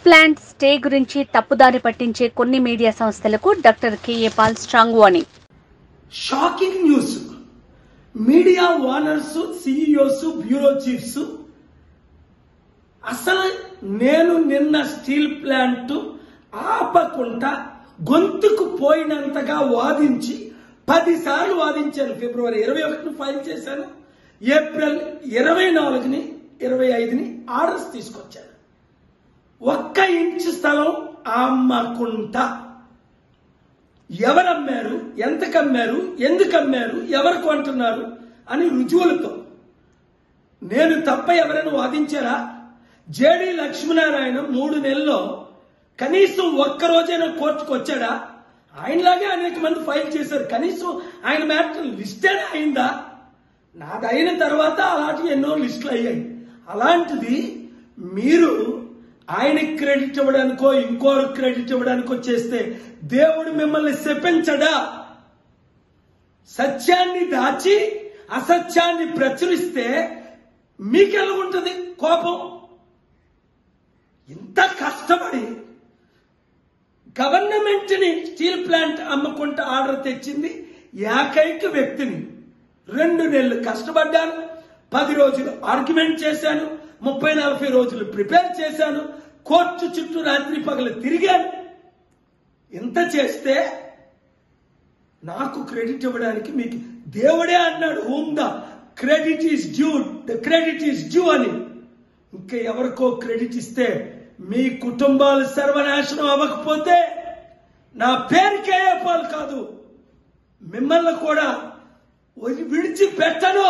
Plant stay గురించి తప్పుదారి పట్టించే కొన్ని మీడియా సంస్థలకు doctor KA Paul strong warning. Shocking news. Media owners, CEOs, bureau chiefs అసలు నేను నిన్న స్టీల్ ప్లాంట్ ఆపకుండా గొంతుకు పోయినంతగా వాదించి 10 సార్లు వాదించాను. ఫిబ్రవరి 21ని ఫైల్ చేశాను. ఏప్రిల్ 24ని 25ని ఆర్డర్స్ తీసుకొచ్చాను. 1 ఇంచు స్థలం అమ్మకుంటా ఎవరమ్మారు, ఎంతకు అమ్మారు, ఎందుకు అమ్మారు, ఎవరు కొంటున్నారు అని రుజువులతో నేను తప్ప ఎవరైనా వాదించారా? జేడి లక్ష్మీనారాయణ 3 నెలల్లో కనీసం ఒక్కరోజైనా కోర్టుకు వచ్చాడా? ఆయనలాగే అనేక మంది ఫైల్ చేశారు. కనీసం ఆయన మ్యాటర్ లిస్టేనే అయిందా? నాది అయిన తర్వాత అలాంటి ఎన్నో లిస్టులు అయ్యాయి. అలాంటిది మీరు ఆయనకి క్రెడిట్ ఇవ్వడానికో ఇంకోరు క్రెడిట్ ఇవ్వడానికో చేస్తే దేవుడు మిమ్మల్ని శపించడా? సత్యాన్ని దాచి అసత్యాన్ని ప్రచురిస్తే మీకెలా ఉంటుంది కోపం? ఇంత కష్టపడి గవర్నమెంట్ ని స్టీల్ ప్లాంట్ అమ్మకుంటా ఆర్డర్ తెచ్చింది ఏకైక వ్యక్తిని. 2 నెలలు కష్టపడ్డాను, 10 రోజులు ఆర్గ్యుమెంట్ చేశాను, 30-40 రోజులు ప్రిపేర్ చేశాను, కోర్టు చుట్టూ రాత్రి పగలు తిరిగాను. ఇంత చేస్తే నాకు క్రెడిట్ ఇవ్వడానికి మీకు దేవుడే అన్నాడు, whom the credit is due, the credit is due అని. ఇంకా ఎవరికో క్రెడిట్ ఇస్తే మీ కుటుంబాలు సర్వనాశనం అవ్వకపోతే నా పేరు కేఏ పాల్ కాదు, మిమ్మల్ని కూడా విడిచిపెట్టను.